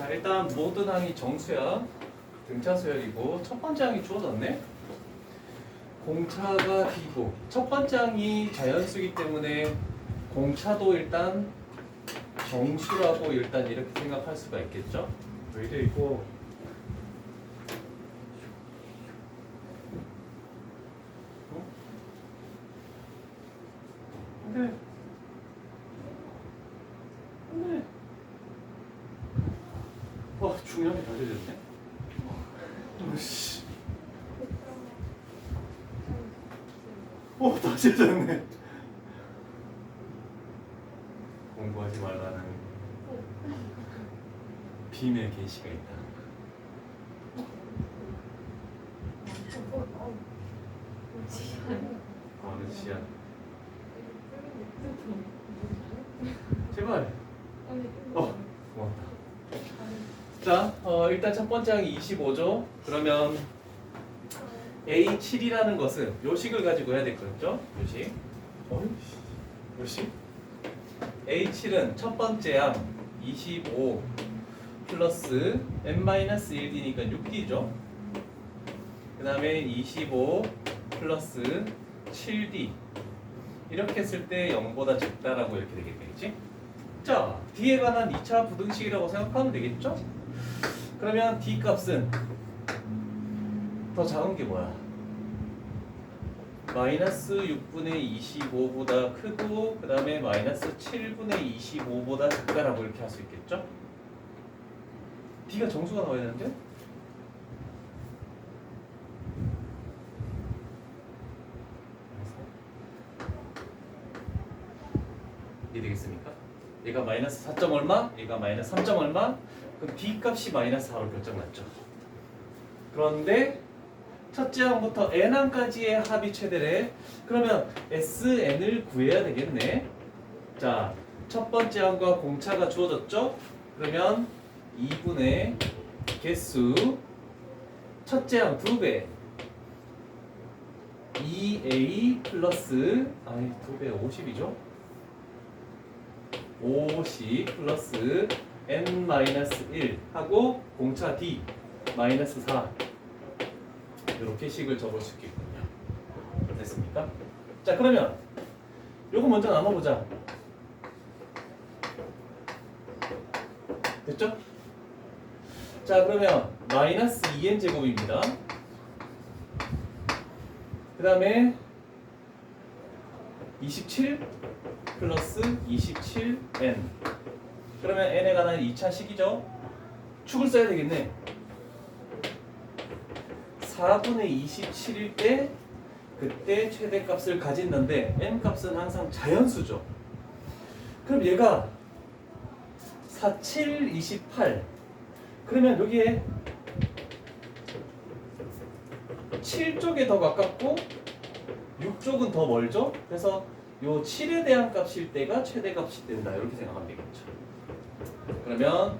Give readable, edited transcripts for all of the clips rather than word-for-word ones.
자, 일단 모든 항이 정수야. 등차 수열이고 첫 번째 항이 주어졌네. 공차가 D고 첫 번째 항이 자연수이기 때문에 공차도 일단 정수라고 일단 이렇게 생각할 수가 있겠죠. 왜 이래 이거. 네. 네. 중요한 게 다 되졌네. 씨. 다 되졌네. 공부하지 말라는 비밀 계시가 있다. 어느 시야? 제발. 고맙다. 자, 일단 첫 번째 항이 25죠. 그러면 A7이라는 것은 요식을 가지고 해야 될 거죠. 요식. 요식. A7은 첫 번째 항 25 플러스 n-1d니까 6d죠. 그 다음에 25 플러스 7d 이렇게 했을 때 0보다 작다라고 이렇게 되겠지. 자, D에 관한 2차 부등식이라고 생각하면 되겠죠? 그러면 D 값은 더 작은 게 뭐야? 마이너스 6분의 25보다 크고 그 다음에 마이너스 7분의 25보다 작다라고 이렇게 할 수 있겠죠? D가 정수가 나와야 되는데? 이해되겠습니까? 얘가 마이너스 4점 얼마? 얘가 마이너스 3점 얼마? 그럼 D 값이 마이너스 4로 결정났죠. 그런데 첫째 항부터 n항까지의 합이 최대래. 그러면 SN을 구해야 되겠네. 자, 첫 번째 항과 공차가 주어졌죠? 그러면 2분의 개수 첫째 항 2배 2A 플러스 2배 50이죠? 50 플러스 n-1 하고 공차 D 마이너스 4 이렇게 식을 적을 수 있겠군요. 됐습니까? 자, 그러면 요거 먼저 나눠보자. 됐죠? 자, 그러면 마이너스 2n 제곱입니다. 그 다음에 27 플러스 27n. 그러면 n에 관한 2차식이죠. 축을 써야 되겠네. 4분의 27일 때 그때 최대값을 가진다는데 n값은 항상 자연수죠. 그럼 얘가 47, 28. 그러면 여기에 7쪽에 더 가깝고 6쪽은 더 멀죠. 그래서 요 7에 대한 값일 때가 최대값이 된다. 이렇게 생각하면 되겠죠. 그러면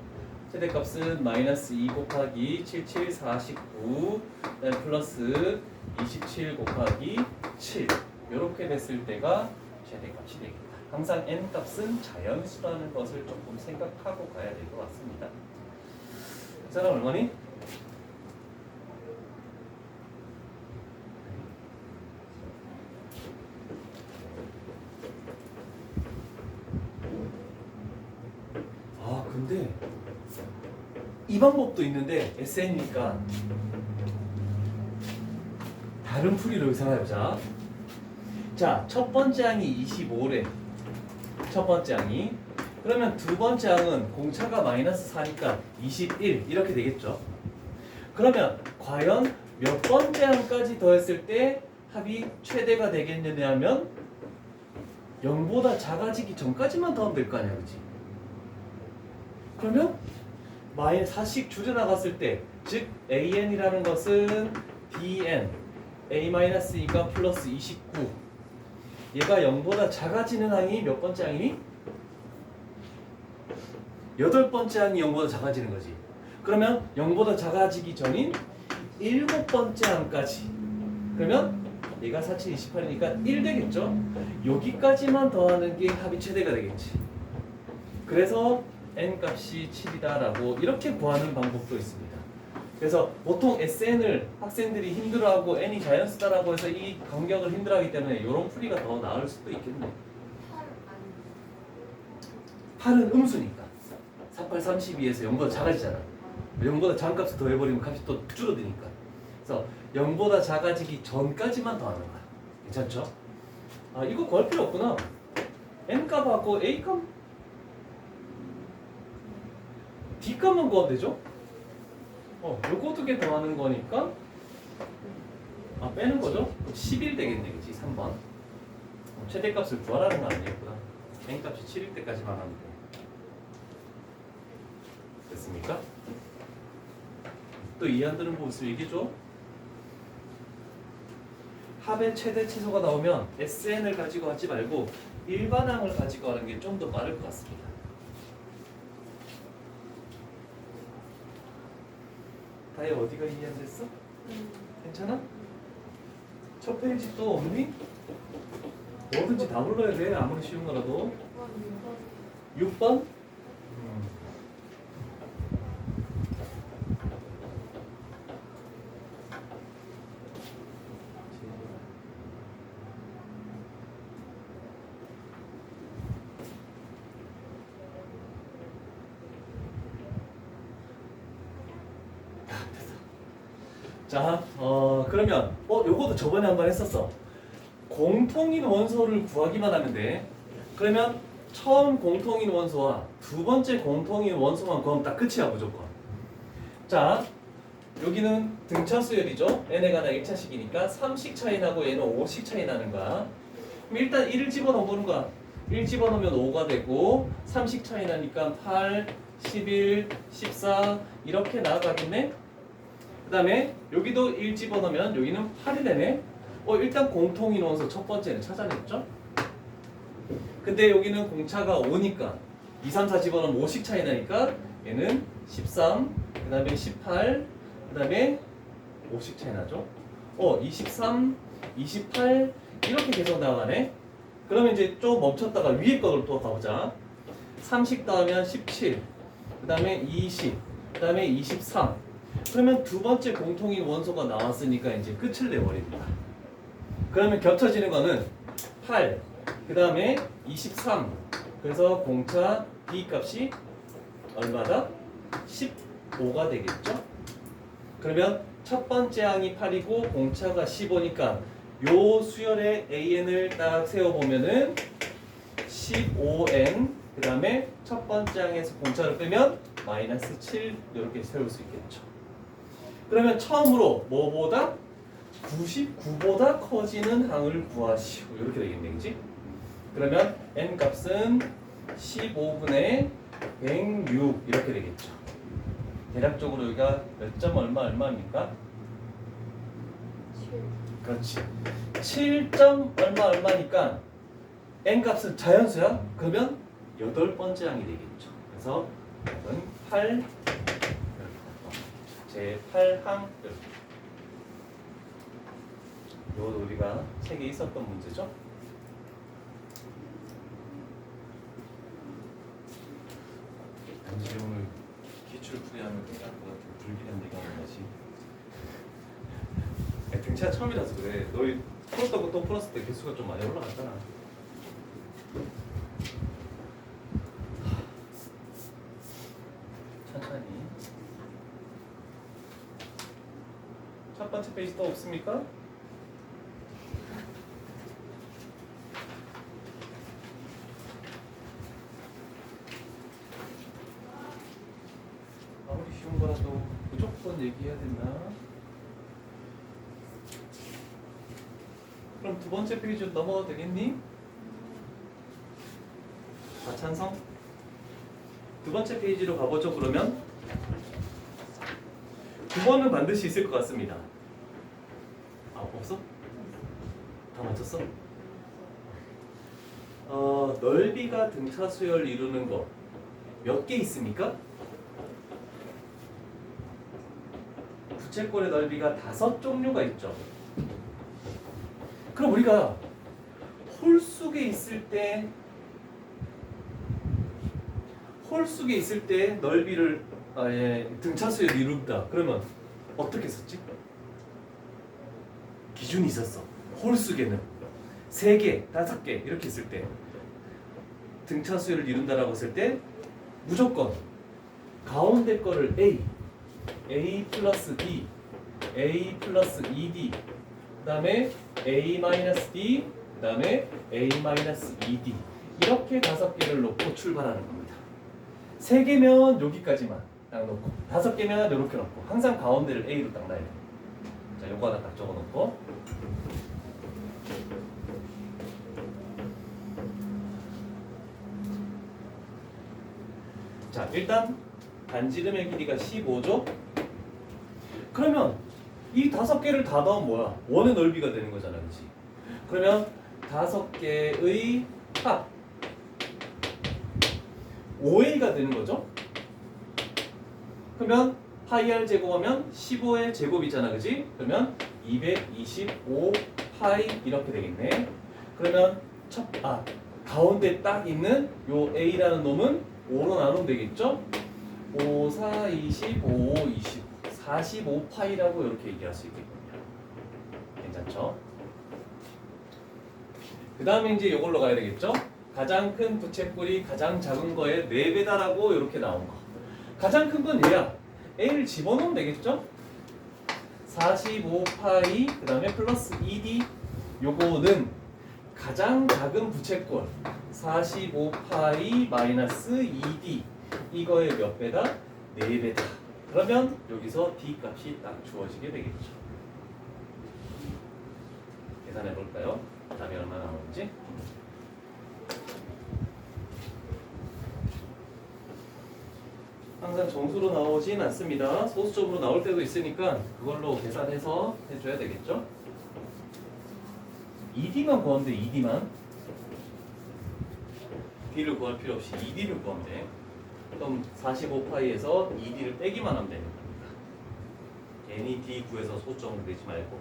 최대값은 마이너스 2 곱하기 77, 49 플러스 27 곱하기 7 이렇게 됐을 때가 최대값이 되겠다. 항상 n값은 자연수라는 것을 조금 생각하고 가야 될 것 같습니다. 그 사람 얼마니? 근데 이 방법도 있는데 SN이니까 다른 풀이로 생각해보자. 자, 첫 번째 항이 25래. 첫 번째 항이. 그러면 두 번째 항은 공차가 마이너스 4니까 21 이렇게 되겠죠. 그러면 과연 몇 번째 항까지 더했을 때 합이 최대가 되겠느냐 하면 0보다 작아지기 전까지만 더하면 될 거 아니야, 그치? 그러면 마이너스 4씩 줄여나갔을 때, 즉 AN이라는 것은 DN A-2가 플러스 29. 얘가 0보다 작아지는 항이 몇 번째 항이니? 8번째 항이 0보다 작아지는 거지. 그러면 0보다 작아지기 전인 7번째 항까지. 그러면 얘가 47, 28이니까 1 되겠죠? 여기까지만 더하는 게 합이 최대가 되겠지. 그래서 n 값이 7이다라고 이렇게 구하는 방법도 있습니다. 그래서 보통 SN을 학생들이 힘들어하고 n이 자연수다라고 해서 이 간격을 힘들어하기 때문에 이런 풀이가 더 나을 수도 있겠네. 8은 음수니까 48, 32에서 0보다 작아지잖아. 0보다 작은 값을 더해버리면 값이 또 줄어드니까. 그래서 0보다 작아지기 전까지만 더하는 거야. 괜찮죠? 아 이거 구할 필요 없구나. n값하고 a값 d값만 구하면 되죠? 요거 두 개 더하는 거니까 빼는 거죠? 11 되겠네, 그치? 3번. 최대값을 구하라는 건 아니었구나. n값이 7일 때까지만 하면 돼. 됐습니까? 또 이해 안 되는 부분 있으면 얘기해줘. 합의 최대 최소가 나오면 SN을 가지고 하지 말고 일반항을 가지고 하는 게 좀 더 빠를 것 같습니다. 다혜 어디가 이해 안 됐어? 괜찮아? 첫 페이지 또 없니? 뭐든지 다 불러야 돼. 아무리 쉬운 거라도. 6번? 자, 그러면 요것도 저번에 한번 했었어. 공통인 원소를 구하기만 하면 돼. 그러면 처음 공통인 원소와 두 번째 공통인 원소만 구하면 딱 끝이야, 무조건. 자, 여기는 등차 수열이죠. n에 관한 1차식이니까 3씩 차이 나고 얘는 5씩 차이 나는 거야. 그럼 일단 1을 집어넣어 보는 거야. 1 집어넣으면 5가 되고 3씩 차이 나니까 8, 11, 14 이렇게 나아가겠네. 그 다음에 여기도 1 집어넣으면 여기는 8이 되네. 일단 공통인 원소 첫 번째는 찾아냈죠. 근데 여기는 공차가 5니까 2, 3, 4 집어넣으면 5씩 차이 나니까 얘는 13, 그 다음에 18, 그 다음에 5씩 차이 나죠. 23, 28 이렇게 계속 나가네. 그러면 이제 좀 멈췄다가 위에 거를 또 가보자. 30 더하면 17, 그 다음에 20, 그 다음에 23. 그러면 두 번째 공통인 원소가 나왔으니까 이제 끝을 내버립니다. 그러면 겹쳐지는 거는 8, 그 다음에 23. 그래서 공차 D 값이 얼마다? 15가 되겠죠? 그러면 첫 번째 항이 8이고 공차가 15니까 요 수열의 AN을 딱 세워보면은 15N 그 다음에 첫 번째 항에서 공차를 빼면 마이너스 7 이렇게 세울 수 있겠죠. 그러면 처음으로 뭐보다? 99보다 커지는 항을 구하시오. 이렇게 되겠네, 그지? 그러면 n 값은 15분의 106 이렇게 되겠죠. 대략적으로 여기가 몇 점 얼마입니까? 7. 그렇지. 7점 얼마니까 n 값은 자연수야? 그러면 8번째 항이 되겠죠. 그래서 이건 8 제8항 이것도 우리가 책에 있었던 문제죠. 단지 오늘 기출 풀이하면 생각보다 좀 불길한 얘기 하는 거지. 등차 처음이라서 그래. 너희 풀었던 거 또 풀었을 때 개수가 좀 많이 올라갔잖아. 천천히. 첫 번째 페이지 또 없습니까? 아무리 쉬운 거라도 무조건 얘기해야 된다. 그럼 두 번째 페이지로 넘어가도 되겠니? 찬성? 두 번째 페이지로 가보죠. 그러면 9번은 반드시 있을 것 같습니다. 없어? 다 맞췄어? 넓이가 등차 수열을 이루는 거 몇 개 있습니까? 부채꼴의 넓이가 5종류가 있죠. 그럼 우리가 홀 속에 있을 때 홀수에 있을 때 넓이를 등차수에 이룬다. 그러면 어떻게 썼지? 기준이 있었어. 홀수계는 3개, 5개 이렇게 있을 때 등차수를 이룬다라고 했을 때 무조건 가운데 거를 A 플러스 D, A 플러스 2D, 그 다음에 A 마이너스 D, 그 다음에 A 마이너스 2D 이렇게 5개를 놓고 출발하는 겁니다. 3개면 여기까지만 딱 놓고 5개면 이렇게 놓고 항상 가운데를 A로 딱 놔야 돼요. 자, 요거 하나 딱 적어 놓고 자, 일단 반지름의 길이가 15죠? 그러면 이 5개를 다 넣으면 뭐야? 원의 넓이가 되는 거잖아, 그렇지? 그러면 5개의 합 5a가 되는 거죠? 그러면 파이 r 제곱하면 15의 제곱이잖아, 그지? 그러면 225 파이 이렇게 되겠네. 그러면 가운데 딱 있는 요 a라는 놈은 5로 나누면 되겠죠? 5, 4, 25, 20, 45 파이라고 이렇게 얘기할 수 있겠군요. 괜찮죠? 그 다음에 이제 이걸로 가야 되겠죠? 가장 큰 부채꼴이 가장 작은 거의 4배다라고 이렇게 나온 거. 가장 큰 건 얘야. A를 집어넣으면 되겠죠? 45 파이 그 다음에 플러스 2D 요거는 가장 작은 부채꼴 45 파이 마이너스 2D 이거의 몇 배다? 4배다. 그러면 여기서 D 값이 딱 주어지게 되겠죠. 계산해 볼까요? 답이 얼마 나오는지. 항상 정수로 나오진 않습니다. 소수점으로 나올 때도 있으니까 그걸로 계산해서 해줘야 되겠죠. 2D만 구하면 돼. 2D만 D를 구할 필요 없이 2D를 구하면 돼. 그럼 45파이에서 2D를 빼기만 하면 되는 겁니다. 괜히 D 구해서 소수점을 내지 말고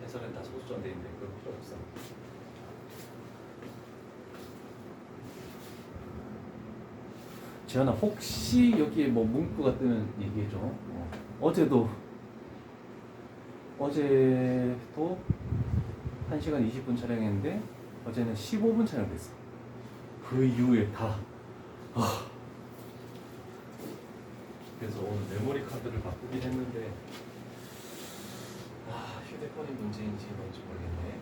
해석은 다 소수점 되는데 그럴 필요 없어. 지현아, 혹시 여기에 뭐 문구가 뜨면 얘기해줘. 어제도 1시간 20분 촬영했는데 어제는 15분 촬영됐어. 그 이후에 다 그래서 오늘 메모리 카드를 바꾸긴 했는데 휴대폰이 문제인지 뭔지 모르겠네.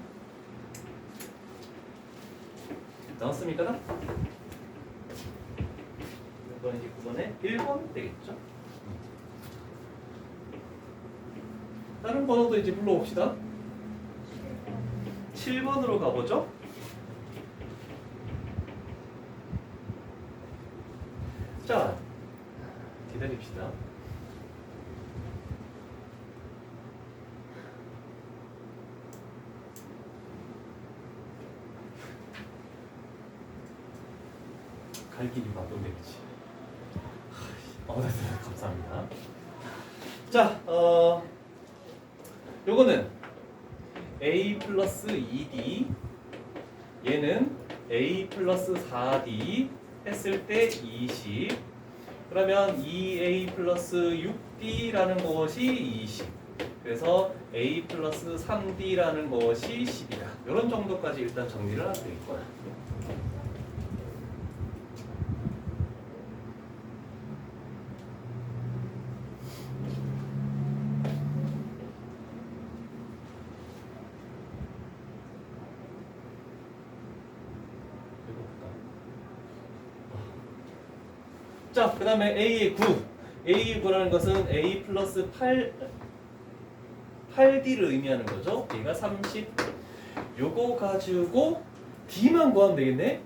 나왔습니까? 몇 번인지 9번에 1번 되겠죠? 다른 번호도 이제 불러봅시다. 7번으로 가보죠. 자, 기다립시다. 갈 길이 바쁜데 그치? 네, 감사합니다. 자, 요거는 A 플러스 2D 얘는 A 플러스 4D 했을 때 20 그러면 2A 플러스 6D라는 것이 20 그래서 A 플러스 3D라는 것이 10이다. 이런 정도까지 일단 정리를 하면 되겠구나. 자, 그 다음에 A의 9. A의 9라는 것은 A 플러스 8D를 의미하는 거죠. 얘가 30. 요거 가지고 D만 구하면 되겠네.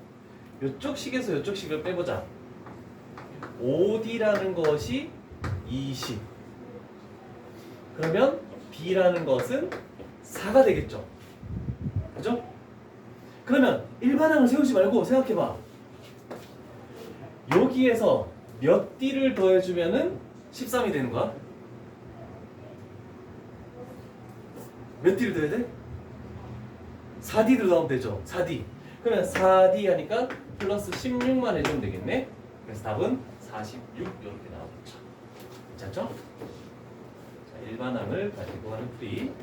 요쪽 식에서 요쪽 식을 빼보자. 5D라는 것이 20. 그러면 B라는 것은 4가 되겠죠. 그죠? 그러면 일반항을 세우지 말고 생각해봐. 여기에서 몇 D를 더해주면은 13이 되는 거야? 몇 D를 더해야 돼? 4D를 더하면 되죠. 4D. 그러면 4D 하니까 플러스 16만 해주면 되겠네. 그래서 답은 46 이렇게 나오겠죠. 괜찮죠? 자, 일반항을 가지고 하는 풀이.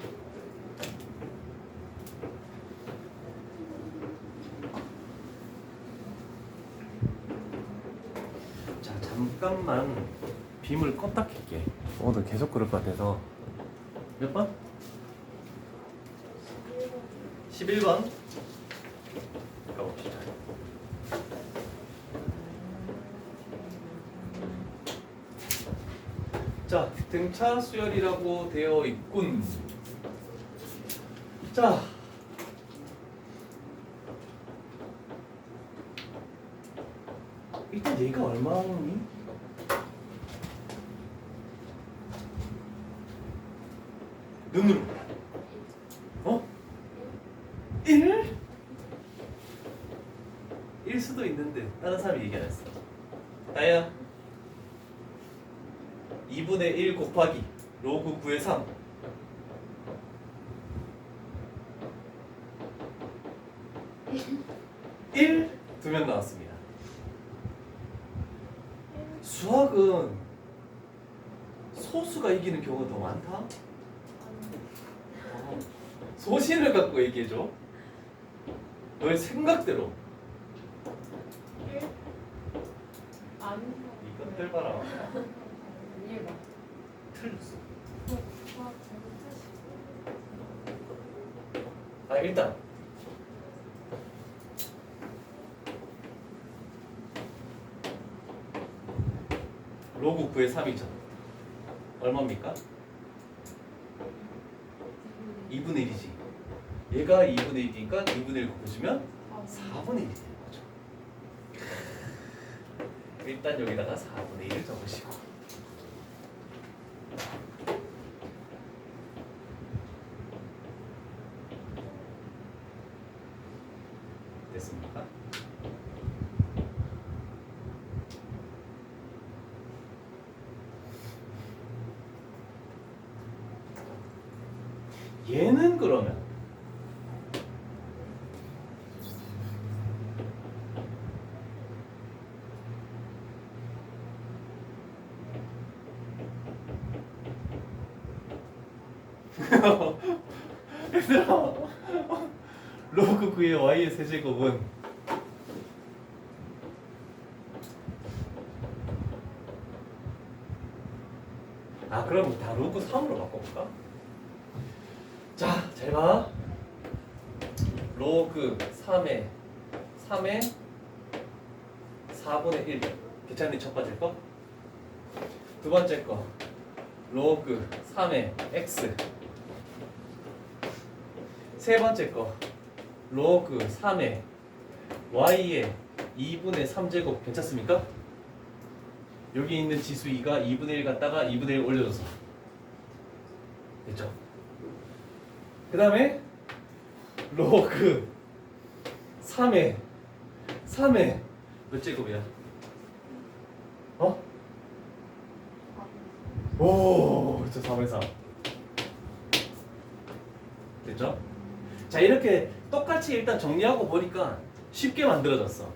자, 잠깐만 빔을 껐다 켤게. 오늘 계속 그럴 것 같아서. 몇 번? 11번. 가봅시다. 자, 등차 수열이라고 되어 있군. 자, 일단 얘가 얼마니? 눈으로. 어? 1? 1 수도 있는데 다른 사람이 얘기 안 했어. 나야 2분의 1 곱하기 로그 9의 3. 1 두 명 나왔습니다. 수학은 소수가 이기는 경우가 더 많다? 소신을 갖고 얘기해줘. 너의 생각대로. 이것들 봐라. 틀렸어. 아, 일단 로그 9의 3이죠. 얼마입니까? 2분의 1이지. 얘가 2분의 1이니까 2분의 1 곱해주면 4분의 1이 되는 거죠. 일단 여기다가 4분의 1을 적으시고. 됐습니까? 얘는 그러면 얘들아, 로그 9의 y의 세제곱은 그럼 다 로그 3으로 바꿔볼까? 자, 잘 봐. 로그 3의 4분의 1. 괜찮니? 첫 번째 거. 두 번째 거. 로그 3의 x. 세 번째 거. 로그 3의 y의 2분의 3제곱. 괜찮습니까? 여기 있는 지수 2가 2분의 1 갖다가 2분의 1 올려줘서. 됐죠? 그 다음에 로그 3의 몇 제곱이야? 어? 오, 그렇죠. 3의 3. 됐죠? 자, 이렇게 똑같이 일단 정리하고 보니까 쉽게 만들어졌어.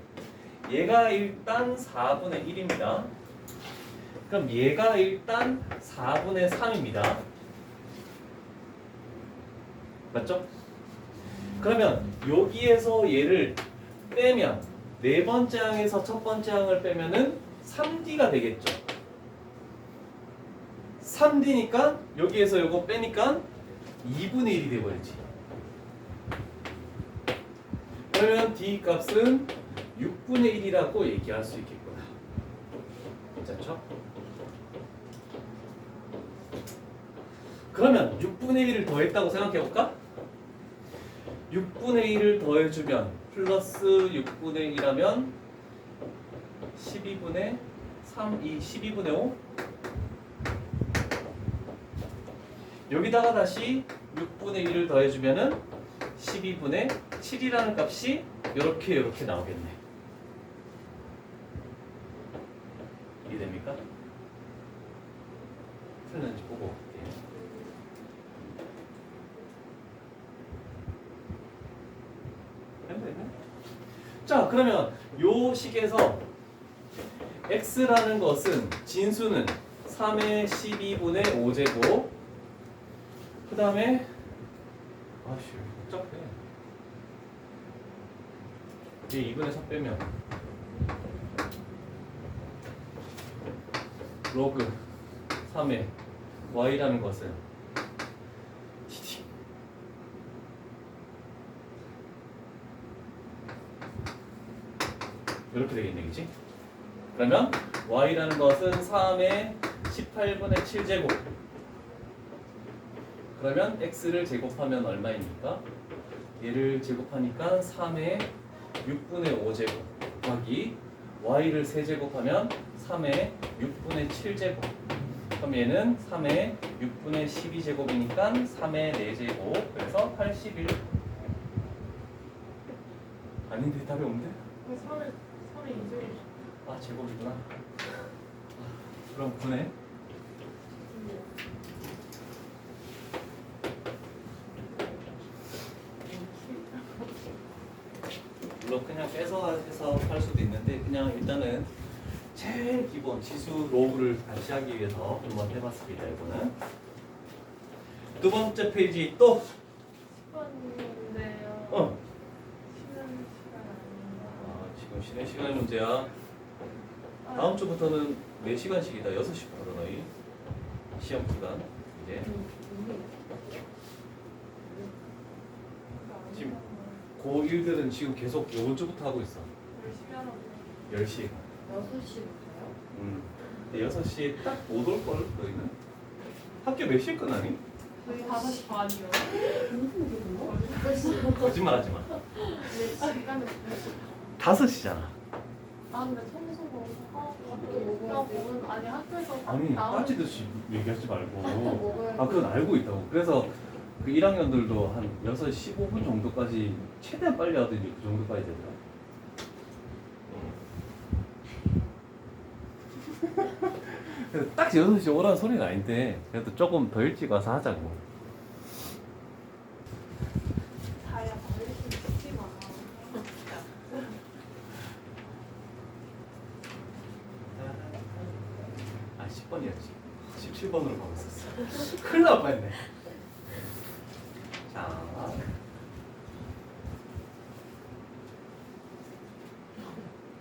얘가 일단 4분의 1입니다. 그럼 얘가 일단 4분의 3입니다. 맞죠? 그러면 여기에서 얘를 빼면 네 번째 항에서 첫 번째 항을 빼면은 3D가 되겠죠. 3D니까 여기에서 요거 빼니까 2분의 1이 돼버리지. 그러면 D 값은 6분의 1이라고 얘기할 수 있겠구나. 괜찮죠? 그러면 6분의 1을 더했다고 생각해볼까? 6분의 1을 더해주면 플러스 6분의 1하면 12분의 3, 12분의 5. 여기다가 다시 6분의 1을 더해주면은 12분의 7이라는 값이 이렇게 나오겠네. 이해됩니까? 틀렸는지 보고 올게요. 자, 그러면 요 식에서 x라는 것은 진수는 3의 12분의 5제곱 그 다음에 아씨 복잡해 얘 2분의 4 빼면 로그 3의 y라는 것은 이렇게 되겠네, 그치? 그러면 y라는 것은 3의 18분의 7제곱 그러면 x를 제곱하면 얼마입니까? 얘를 제곱하니까 3의 6분의 5제곱 곱하기 y를 세제곱하면 3의 6분의 7제곱 그럼 얘는 3의 6분의 12제곱이니까 3의 4제곱 그래서 81 아닌데 답이 없는데? 3의 2제곱. 아 제곱이구나 그럼 9네 물론 그냥 빼서 해서 할 수도 있는데 그냥 일단은 제일 기본 지수 로그를 같이 하기 위해서 한번 해봤습니다. 이거는 두 번째 페이지 또 10번인데요. 쉬는 시간 아닌가? 지금 쉬는 시간 문제야. 다음 주부터는 4시간씩이다. 6시부터 너희 시험 기간 이제 지금 고1들은 지금 계속 이번 주부터 하고 있어. 열심히 하나 보네. 10시. 6시부터요? 근데 6시에 딱 못 올 걸 너희는? 학교 몇 시에 끝나니? 저희 5시 반이요. 거짓말 하지 마. 네, 시간은 5시잖아. 아, 근데 청소도 하고 아니 학교에서 아니 나오는 빠지듯이 얘기하지 말고. 먹어야지. 아 그건 알고 있다고. 그래서 그 1학년들도 한 6시 15분 정도까지 최대한 빨리 하더니 그 정도까지 되더라. 그래서 딱 6시 오라는 소리는 아닌데 그래도 조금 더 일찍 와서 하자고. 다야 말리기 쉽지 마. 아 10번이었지. 17번으로 가고 있었어. 큰일 날 뻔했네. 자.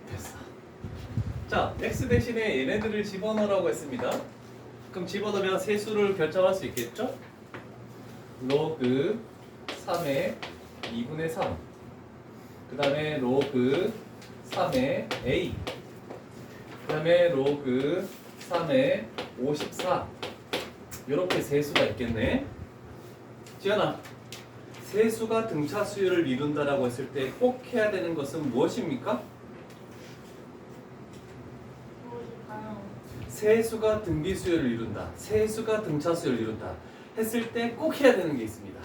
됐어. 자, x 대신에 얘네들을 집어넣으라고 했습니다. 그럼 집어넣으면 세 수를 결정할 수 있겠죠? 로그 3의 2분의 3. 그 다음에 로그 3의 a. 그 다음에 로그 3의 54. 이렇게 세 수가 있겠네. 지연아, 세 수가 등차 수열을 이룬다라고 했을 때 꼭 해야 되는 것은 무엇입니까? 무엇일까요? 세 수가 등비 수열을 이룬다. 세 수가 등차 수열을 이룬다. 했을 때 꼭 해야 되는 게 있습니다.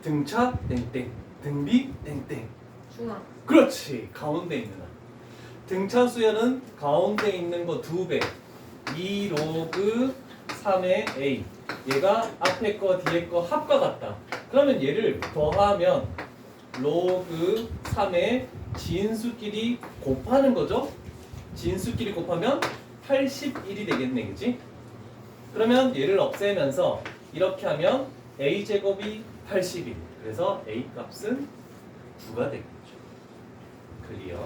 등차 땡땡, 등비 땡땡. 중앙. 그렇지. 가운데 있는 한. 등차 수열은 가운데 있는 거 2배. 2 로그 3의 a. 얘가 앞에 거 뒤에 거 합과 같다. 그러면 얘를 더하면 로그 3의 진수끼리 곱하는 거죠. 진수끼리 곱하면 81이 되겠네, 그치? 그러면 얘를 없애면서 이렇게 하면 a제곱이 81. 그래서 a 값은 9가 되겠죠. 클리어.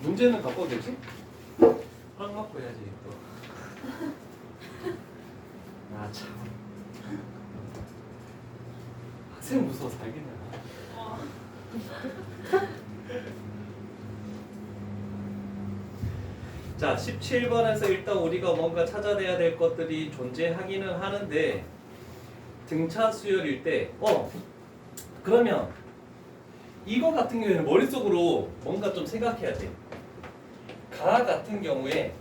문제는 바꿔도 되지? 하나 갖고 해야지 또. 아 참. 학생 무서워 살겠네. 자, 17번에서 일단 우리가 뭔가 찾아내야 될 것들이 존재하기는 하는데 등차 수열일 때 그러면 이거 같은 경우에는 머릿속으로 뭔가 좀 생각해야 돼. 가 같은 경우에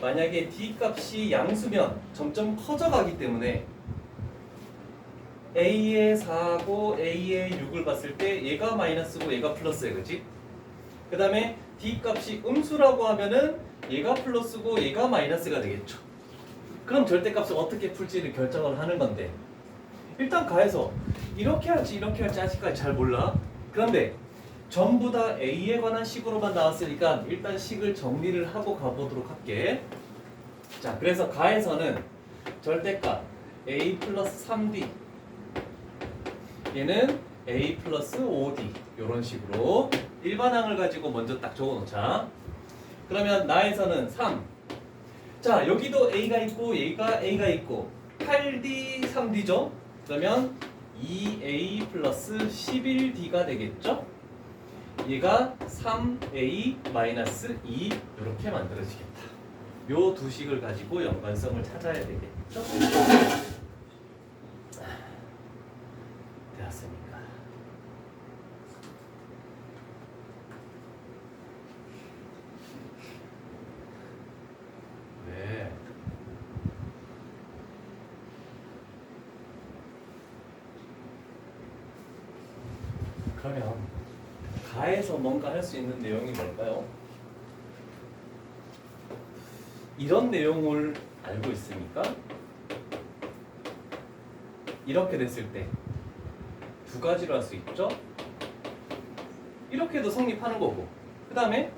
만약에 d 값이 양수면 점점 커져가기 때문에 a의 4고 a의 6을 봤을 때 얘가 마이너스고 얘가 플러스야, 그치? 그 다음에 d 값이 음수라고 하면은 얘가 플러스고 얘가 마이너스가 되겠죠. 그럼 절대값을 어떻게 풀지를 결정을 하는 건데 일단 가해서 이렇게 할지 아직까지 잘 몰라. 그런데 전부 다 A에 관한 식으로만 나왔으니까 일단 식을 정리를 하고 가보도록 할게. 자, 그래서 가에서는 절대값 A 플러스 3D 얘는 A 플러스 5D 이런 식으로 일반항을 가지고 먼저 딱 적어놓자. 그러면 나에서는 3. 자, 여기도 A가 있고 얘가 A가 있고 8D, 3D죠? 그러면 2A 플러스 11D가 되겠죠? 얘가 3A 마이너스 2 이렇게 만들어지겠다. 요 두 식을 가지고 연관성을 찾아야 되겠죠? 되었습니까? 왜? 그러면 가에서 뭔가 할 수 있는 내용이 뭘까요? 이런 내용을 알고 있습니까? 이렇게 됐을 때 두 가지로 할 수 있죠? 이렇게도 성립하는 거고 그 다음에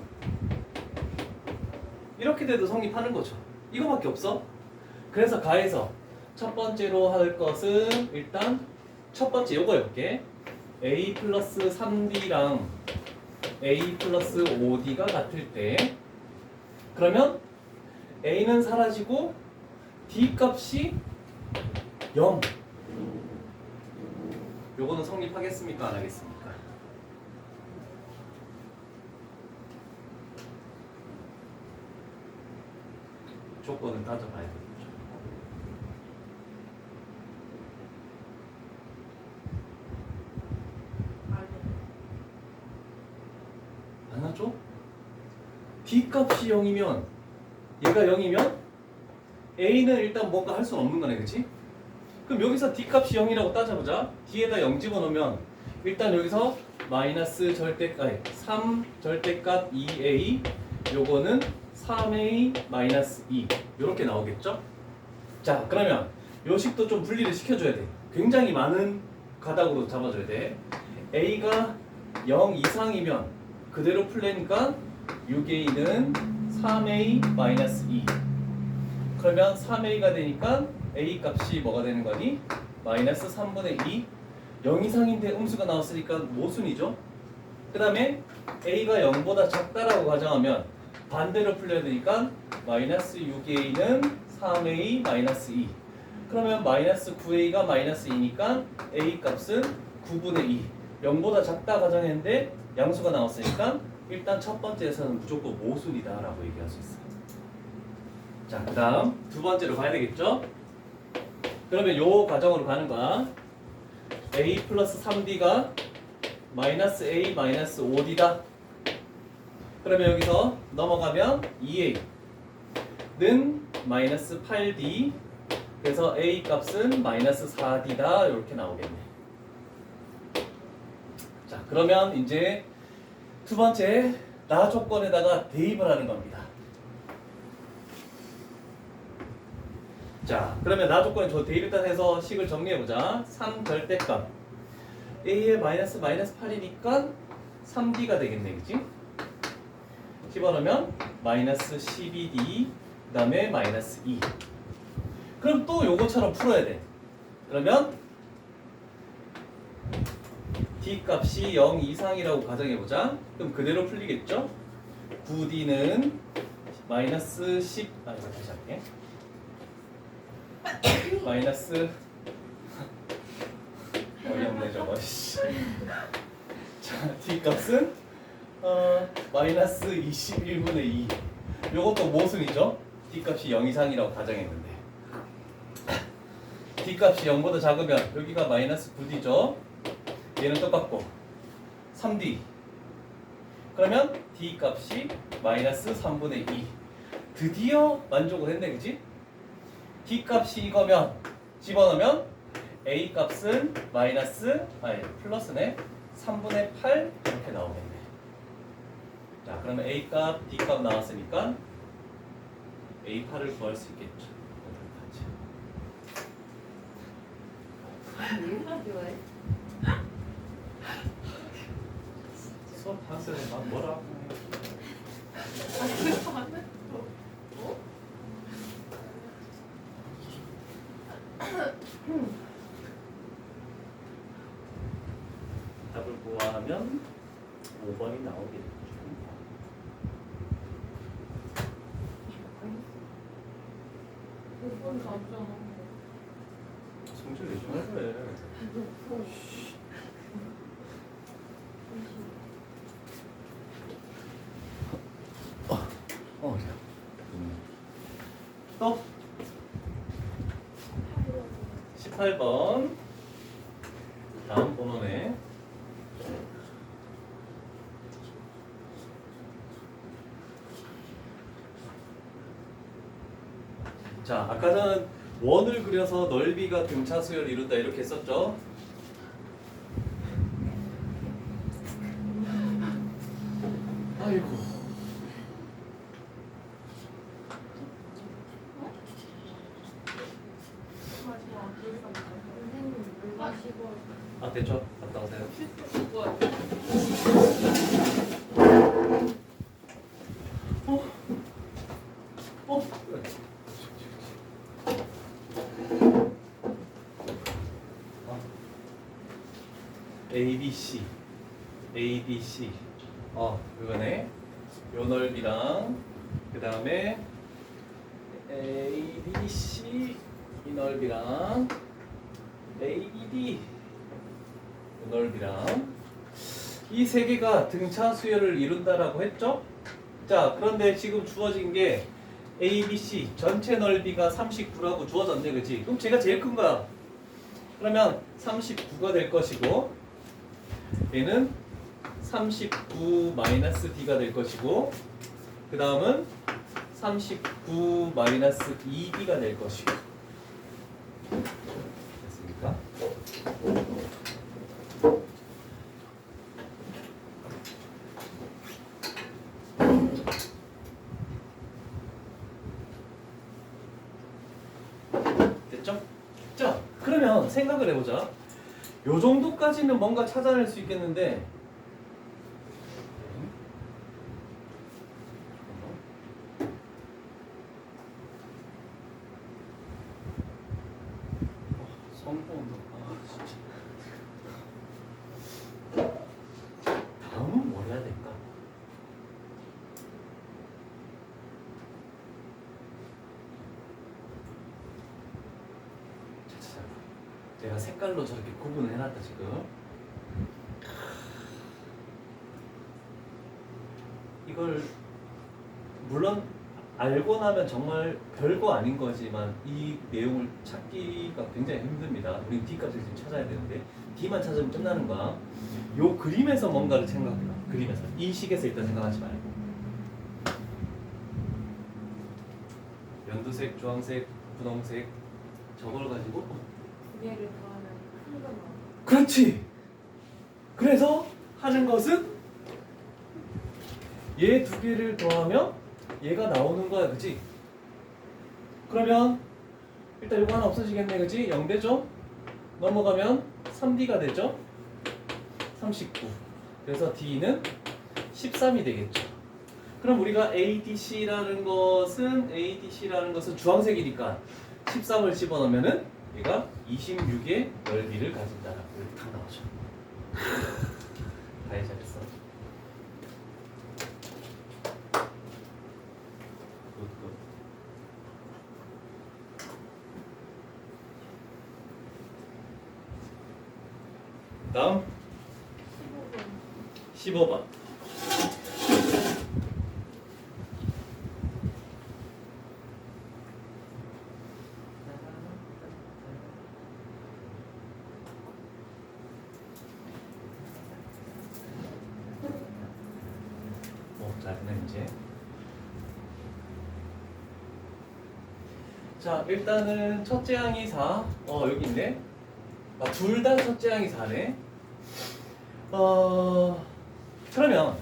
이렇게 돼도 성립하는 거죠. 이거밖에 없어. 그래서 가에서 첫 번째로 할 것은 일단 첫 번째 요거 해볼게. A 플러스 3D랑 A 플러스 5D가 같을 때 그러면 A는 사라지고 D 값이 0. 요거는 성립하겠습니까? 안 하겠습니까? 조건을 따져봐야 되겠죠. 안 하죠? D 값이 0이면 얘가 0이면 A는 일단 뭔가 할 수는 없는 거네, 그치? 그럼 여기서 D 값이 0이라고 따져보자. D에다 0 집어넣으면 일단 여기서 마이너스 절대값 3 절대값 2A 요거는 3A 마이너스 2 이렇게 나오겠죠? 자, 그러면 요 식도 좀 분리를 시켜줘야 돼. 굉장히 많은 가닥으로 잡아줘야 돼. A가 0 이상이면 그대로 풀려니까 6A는 3A 마이너스 2 그러면 3A가 되니까 A 값이 뭐가 되는 거니? 마이너스 3분의 2 0 이상인데 음수가 나왔으니까 모순이죠? 그 다음에 A가 0보다 작다라고 가정하면 반대로 풀려야 되니까 마이너스 6A는 3A 마이너스 2 그러면 마이너스 9A가 마이너스 2니까 A 값은 9분의 2 0보다 작다 가정했는데 양수가 나왔으니까 일단 첫 번째에서는 무조건 모순이다 라고 얘기할 수 있어요. 자, 그 다음 두 번째로 가야 되겠죠? 그러면 요 과정으로 가는 거야. A 플러스 3D가 마이너스 A 마이너스 5D다. 그러면 여기서 넘어가면 2A는 마이너스 8D 그래서 A 값은 마이너스 4D다 이렇게 나오겠네. 자, 그러면 이제 두 번째 나 조건에다가 대입을 하는 겁니다. 자, 그러면 나 조건에 저 대입 일단 해서 식을 정리해보자. 3 절대값 A의 마이너스 8이니까 3D가 되겠네, 그치? 집어넣으면 마이너스 12D 그 다음에 마이너스 2 그럼 또 요거처럼 풀어야 돼. 그러면 D 값이 0 이상이라고 가정해보자. 그럼 그대로 풀리겠죠? 9D는 마이너스 10 이거 다시 할게. 마이너스 어이없네 저거. 자, D 값은 마이너스 21분의 2 요것도 모순이죠? D 값이 0 이상이라고 가정했는데 D 값이 0보다 작으면 여기가 마이너스 9D죠? 얘는 똑같고 3D 그러면 D 값이 마이너스 3분의 2 드디어 만족을 했네, 그치? D 값이 이거면 집어넣으면 A 값은 플러스네 3분의 8 이렇게 나오겠네. 자, 그러면 A 값, D 값 나왔으니까 A8을 구할 수 있겠죠. 좋아해? 수업 학생이 막 뭐라 하고 답을 구하면 5번이 나오게 되죠. 몇번 잡잖아. 성질 내지 말 그래. 또 18번 다음 번호네. 자, 아까 전 원을 그려서 넓이가 등차 수열을 이룬다 이렇게 했었죠. 아이고. 마지막 여기다 먹자. 선생님 물 마시고 아, 됐죠? 갔다 오세요. 뭐야? 어? ABC ABC 이거네. 요 넓이랑 그 다음에 ABC 이 넓이랑 ABD 이 넓이랑 이 세 개가 등차 수열을 이룬다라고 했죠? 자, 그런데 지금 주어진 게 ABC 전체 넓이가 39라고 주어졌네, 그치? 그럼 제가 제일 큰 거야. 그러면 39가 될 것이고 얘는 39 마이너스 D가 될 것이고 그 다음은 39 마이너스 2D가 될 것이고 됐습니까? 됐죠? 자, 그러면 생각을 해보자. 요 정도까지는 뭔가 찾아낼 수 있겠는데 성공도 진짜 다음은 뭘 해야 될까? 자, 내가 색깔로 저렇게 구분을 해놨다 지금. 이걸 물론 알고 나면 정말 별거 아닌 거지만 이 내용을 찾기가 굉장히 힘듭니다. 우린 D값을 지금 찾아야 되는데 D만 찾으면 끝나는 거야. 요 그림에서 뭔가를 생각해봐. 그림에서 이 식에서 일단 생각하지 말고 연두색, 주황색, 분홍색 저걸 가지고 두 개를 더하면 큰 거 나와. 그렇지. 그래서 하는 것은 얘 두 개를 더하면 얘가 나오는 거야, 그치? 그러면 일단 이거 하나 없어지겠네, 그치? 0되죠? 넘어가면 3D가 되죠? 39. 그래서 D는 13이 되겠죠. 그럼 우리가 ADC라는 것은 주황색이니까 13을 집어넣으면은 얘가 26의 넓이를 가진다라고 이렇게 딱 나오죠. 다 잘했어. 굿. 다음 15번. 자, 그럼 이제 자, 일단은 첫째 항이 4. 여기 있네. 둘 다 첫째 항이 4네. 그러면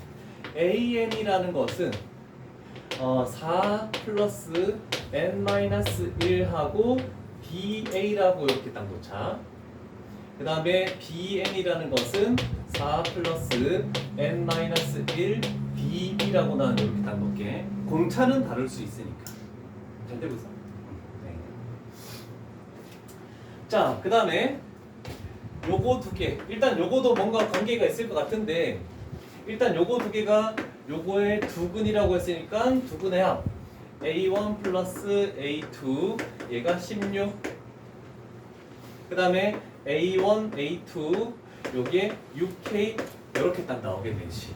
AN이라는 것은 4 플러스 N 마이너스 1하고 DA라고 이렇게 딱 놓자. 그 다음에 bn이라는 것은 4 플러스 n-1 bb라고 나는 이렇게 딱 놓게. 공차는 다를 수 있으니까. 잘 되고 있어? 네. 자, 그 다음에 요거 두 개. 일단 요거도 뭔가 관계가 있을 것 같은데 일단 요거 두 개가 요거의 두근이라고 했으니까 두근의 합 A1 플러스 A2 얘가 16. 그 다음에 A1, A2 요게 6K 이렇게 딱 나오겠네지.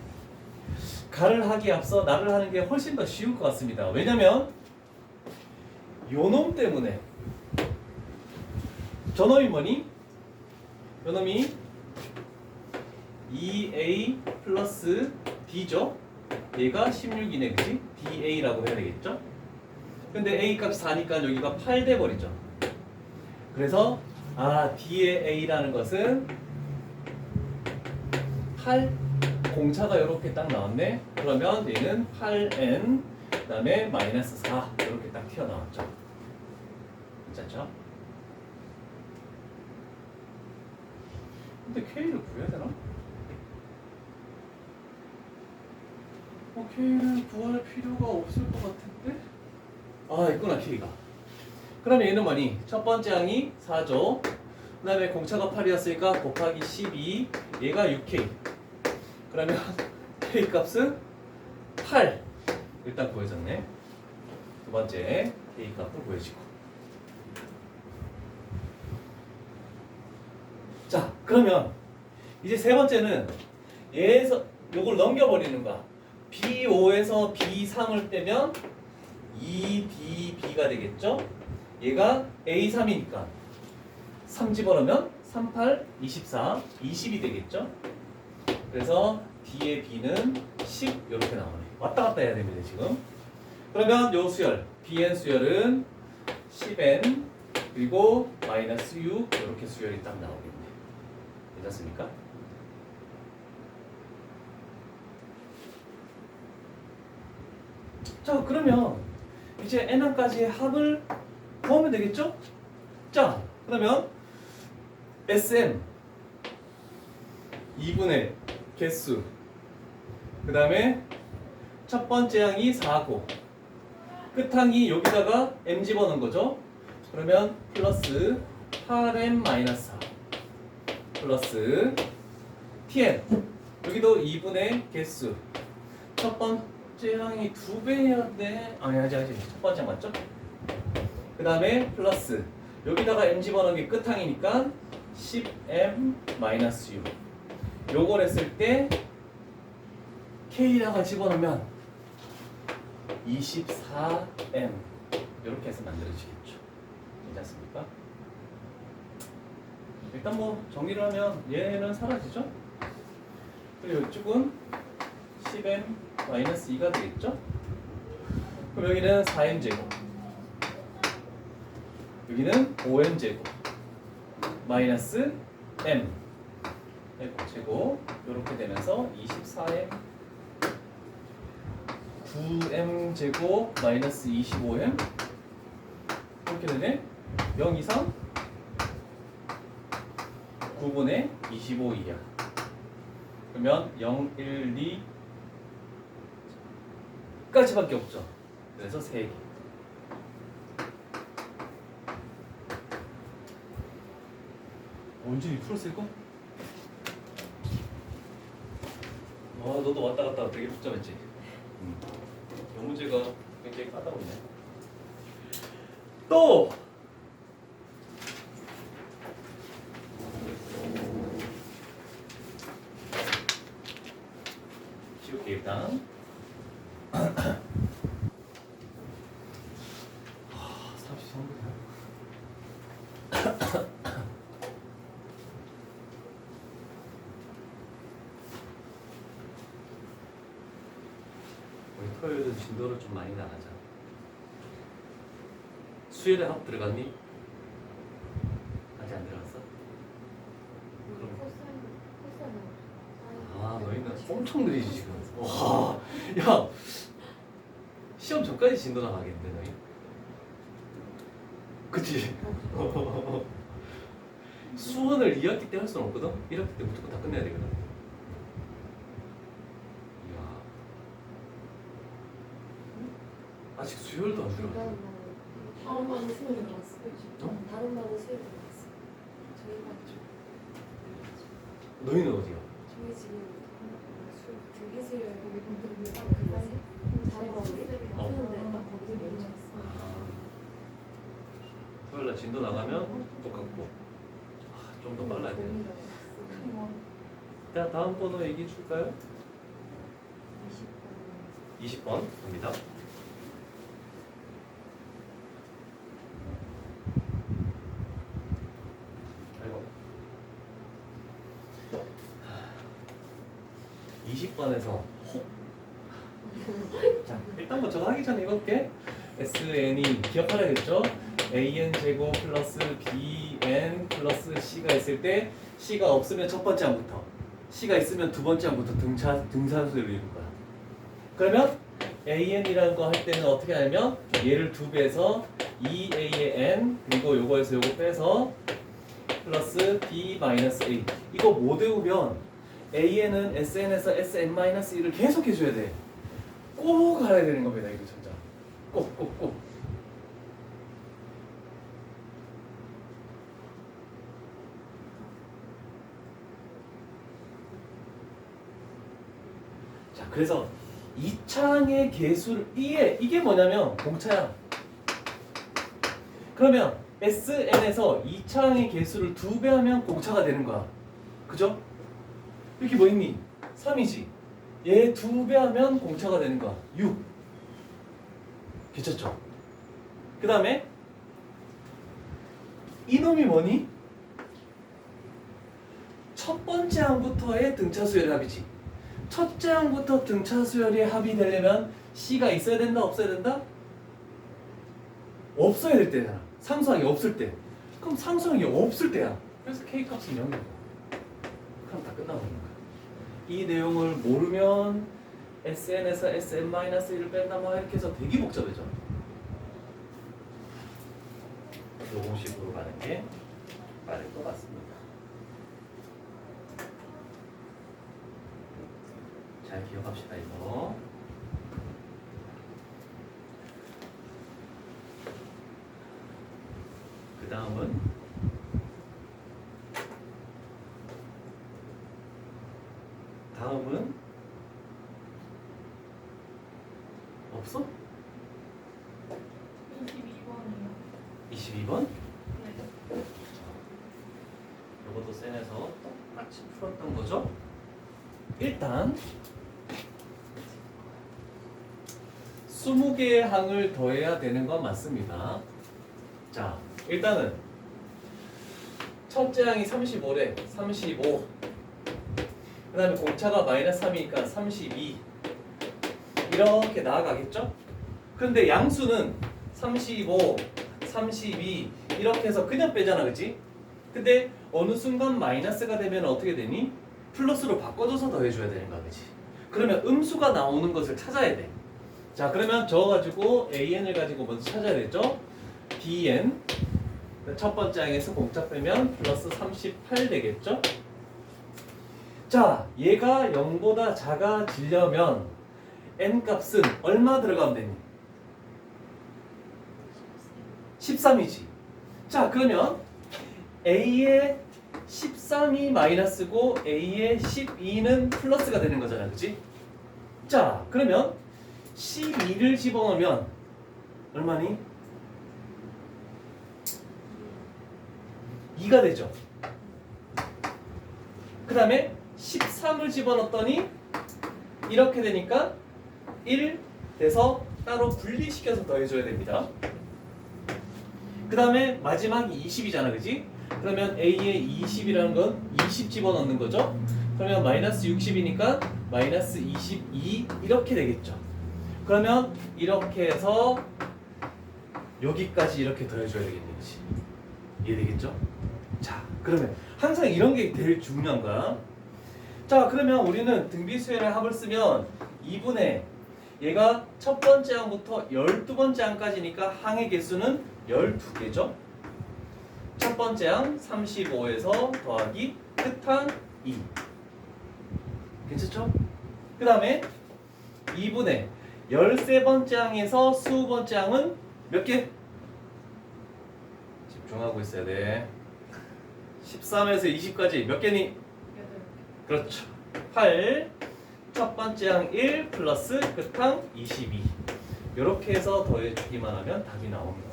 가를 하기에 앞서 나를 하는 게 훨씬 더 쉬울 것 같습니다. 왜냐면 요놈 때문에 저놈이 뭐니? 요놈이 2A 플러스 D죠? 얘가 16이네, 그치? DA라고 해야 되겠죠? 근데 A 값 4니까 여기가 8 돼버리죠. 그래서 D의 A라는 것은 8 공차가 이렇게 딱 나왔네. 그러면 얘는 8N 그 다음에 마이너스 4 이렇게 딱 튀어나왔죠. 괜찮죠? 근데 K를 구해야 되나? K를 구할 필요가 없을 것 같은데? 있구나 K가. 그러면 얘는 뭐니? 첫 번째 항이 4죠. 그 다음에 공차가 8이었으니까 곱하기 12 얘가 6K. 그러면 K 값은 8 일단 구해졌네. 두 번째 K 값도 구해지고. 자, 그러면 이제 세 번째는 얘에서 요걸 넘겨버리는 거야. B5에서 B3을 떼면 2DB가 되겠죠? 얘가 A3이니까 3 집어넣으면 3, 8, 24, 20이 되겠죠? 그래서 D의 B는 10 이렇게 나오네. 왔다 갔다 해야 됩니다 지금. 그러면 요 수열 Bn 수열은 10n 그리고 마이너스 6 이렇게 수열이 딱 나오겠네. 괜찮습니까? 자, 그러면 이제 n항까지의 합을 구하면 되겠죠? 자, 그러면 SM 2분의 개수 그 다음에 첫 번째 항이 4고 끝항이 여기다가 m 집어넣은 거죠? 그러면 플러스 8m 마이너스 4 플러스 tn 여기도 2분의 개수 첫 번째 항이 2배 해야 돼. 아직 첫 번째 맞죠? 그 다음에 플러스 여기다가 m 집어넣은 게 끝항이니까 10m 마이너스 6 요걸 했을 때 K에다가 집어넣으면 24M 이렇게 해서 만들어지겠죠. 괜찮습니까? 일단 뭐 정리를 하면 얘는 사라지죠. 그리고 이쪽은 10M 마이너스 2가 되겠죠. 그럼 여기는 4M 제곱 여기는 5M 제곱 마이너스 M 제곱 이렇게 되면서 24M 9M 제곱 마이너스 25M 이렇게 되네. 0 이상 9분의 25 이하 그러면 0, 1, 2 까지밖에 없죠. 그래서 3개. 원준이 풀었을까? 너도 왔다 갔다 되게 복잡했지? 이 문제가 굉장히 까다롭네. 또! 지울게 일단. 33분이야? 우리 토요일은 진도를 좀 많이 나가자. 수요일에 학업 들어갔니? 아직 안 들어갔어? 너희는 엄청 느리지 지금. 와, 야, 시험 전까지 진도 나가겠는데 너희? 그치? 수원을 2학기 때 할 수는 없거든. 1학기 때 무조건 다 끝내야 되거든. 이야. 아직 수요일도 안 들어. 다른 반은 수요일 나왔어. 어? 다른 반은 수요일 나왔어. 저희 반 좀. 너희는 어디야? 저희 지금 등기 수요일 그거지? 다른 반이 하는데 딱 거기서 멈췄어. 토요일날 진도 나가면 똑같고. 좀 더 빨라야 돼. 자, 다음 번호 얘기해 줄까요? 20번 갑니다. 아이고. 20번에서 혹. 자, 일단 뭐 저거 하기 전에 이거 할게. SN이 기억하라겠죠? AN 제곱 플러스 BN 플러스 C가 있을 때 C가 없으면 첫 번째 항부터, C가 있으면 두 번째 항부터 등산수를 이룰 거야. 그러면 AN이라는 거 할 때는 어떻게 하냐면 얘를 두 배에서 2A의 N 그리고 요거에서 요거 빼서 플러스 B 마이너스 A 이거 못 외우면 AN은 SN에서 SN-1을 계속 해줘야 돼. 꼭 알아야 되는 겁니다. 이거 진짜 꼭. 자, 그래서 이 창의 개수를 이게 뭐냐면 공차야. 그러면 SN에서 이 창의 개수를 2배 하면 공차가 되는 거야. 그죠? 이렇게 뭐 있니? 3이지. 얘 2배 하면 공차가 되는 거야. 6. 괜찮죠? 그 다음에 이놈이 뭐니? 첫 번째 항부터의 등차 수열의 합이지. 첫째 항부터 등차 수열의 합이 되려면 C가 있어야 된다, 없어야 된다? 없어야 될 때잖아. 상수항이 없을 때. 그럼 상수항이 없을 때야. 그래서 K 값은 0이고. 그럼 다 끝나버리는 거야. 이 내용을 모르면 SN에서 SN-1을 뺀다 뭐 이렇게 해서 되게 복잡해져. 요런 식으로 가는 게 빠를 것 같습니다. 잘 기억합시다 이거. 그 다음은 없어? 22번이요. 22번? 네. 이것도 쌤에서 똑같이 풀었던 거죠? 일단 20개의 항을 더해야 되는 건 맞습니다. 자, 일단은 첫째 항이 35래. 35. 그 다음에 공차가 마이너스 3이니까 32. 이렇게 나아가겠죠? 근데 양수는 35, 32 이렇게 해서 그냥 빼잖아, 그치? 근데 어느 순간 마이너스가 되면 어떻게 되니? 플러스로 바꿔줘서 더해줘야 되는 거야, 그치? 그러면 음수가 나오는 것을 찾아야 돼. 자, 그러면 저거 가지고 AN을 가지고 먼저 찾아야 되죠? BN 첫 번째 항에서 공차 빼면 플러스 38 되겠죠? 자, 얘가 0보다 작아지려면 n 값은 얼마 들어가면 되니? 13이지. 자, 그러면 A의 13이 마이너스고 A의 12는 플러스가 되는 거잖아, 그치? 자, 그러면 12를 집어넣으면 얼마니? 2가 되죠. 그 다음에 13을 집어넣었더니 이렇게 되니까 1 돼서 따로 분리시켜서 더해줘야 됩니다. 그 다음에 마지막이 20이잖아, 그지? 그러면 A의 20이라는 건 20 집어넣는 거죠. 그러면 마이너스 60이니까 마이너스 22 이렇게 되겠죠. 그러면 이렇게 해서 여기까지 이렇게 더해줘야 되겠네, 그치? 이해되겠죠? 자, 그러면 항상 이런 게 제일 중요한 거야. 자, 그러면 우리는 등비수열의 합을 쓰면 2분의 얘가 첫 번째 항부터 12번째 항까지니까 항의 개수는 12개죠. 첫 번째 항 35에서 더하기 끝항 2. 괜찮죠? 그 다음에 2분의 13번째 항에서 20번째 항은 몇 개? 집중하고 있어야 돼. 13에서 20까지 몇 개니? 그렇죠. 8. 첫 번째 항 1 플러스 끝항 22. 이렇게 해서 더해주기만 하면 답이 나오는 겁니다.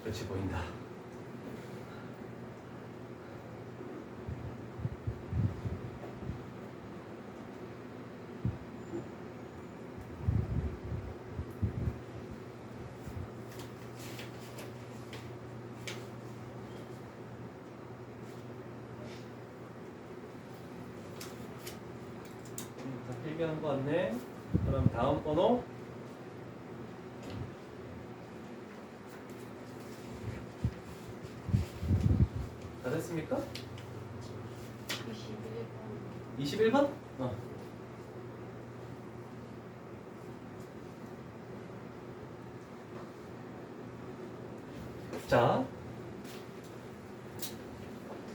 그렇지 보인다. 다 필기한 거 같네. 그럼 다음 번호. 다 됐습니까? 21번. 21번? 자,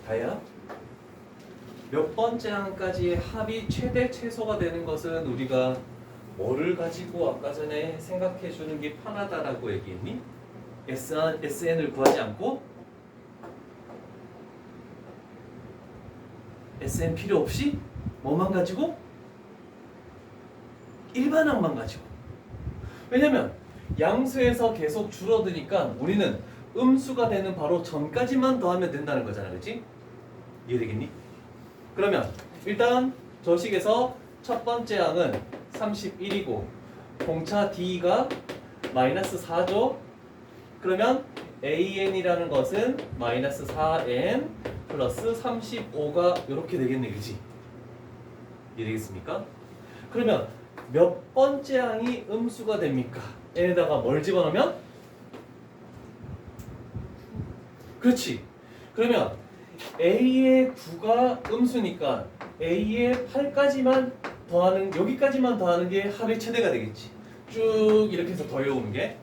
다야. 몇 번째 항까지 합이 최대 최소가 되는 것은 우리가 뭐를 가지고 아까 전에 생각해 주는 게 편하다라고 얘기했니? SN을 구하지 않고 SN 필요 없이 뭐만 가지고? 일반항만 가지고. 왜냐면 양수에서 계속 줄어드니까 우리는 음수가 되는 바로 전까지만 더하면 된다는 거잖아, 그렇지? 이해되겠니? 그러면 일단 저 식에서 첫 번째 항은 31이고 공차 D가 마이너스 4죠. 그러면 AN이라는 것은 마이너스 4N 플러스 35가 이렇게 되겠네, 그치? 이해되겠습니까? 그러면 몇 번째 항이 음수가 됩니까? n에다가 뭘 집어넣으면? 그렇지. 그러면 A의 9가 음수니까 A의 8까지만 더하는, 여기까지만 더하는 게 합의 최대가 되겠지. 쭉 이렇게 해서 더해오는 게.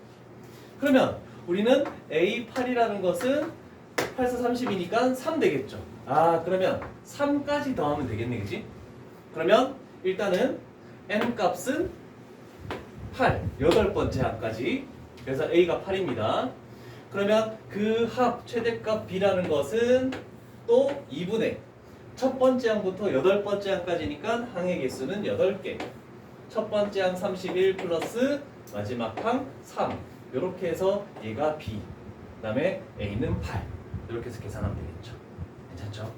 그러면 우리는 A8이라는 것은 8사 30이니까 3 되겠죠. 아, 그러면 3까지 더하면 되겠네, 그지? 그러면 일단은 n 값은 8, 8번째 합까지. 그래서 A가 8입니다. 그러면 그 합 최대값 B라는 것은 또 2분의 첫 번째 항부터 8번째 항까지니까 항의 개수는 8개. 첫 번째 항 31 플러스 마지막 항 3. 이렇게 해서 얘가 B. 그 다음에 A는 8. 이렇게 해서 계산하면 되겠죠. 괜찮죠?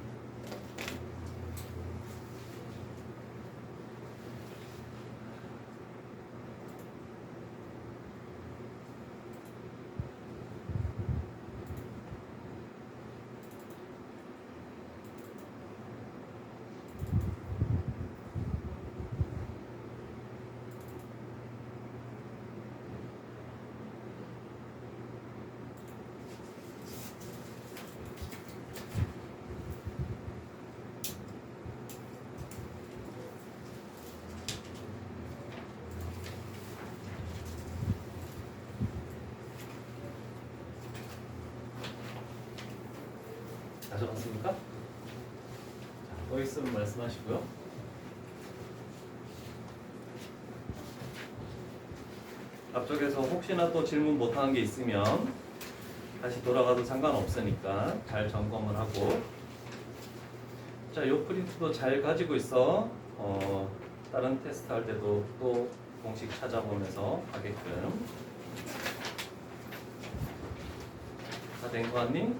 다 적었습니까? 자, 또 있으면 말씀하시고요. 앞쪽에서 혹시나 또 질문 못하는 게 있으면 다시 돌아가도 상관없으니까 잘 점검을 하고. 자, 요 프린트도 잘 가지고 있어. 다른 테스트 할 때도 또 공식 찾아보면서 하게끔. 다 된 거 같니?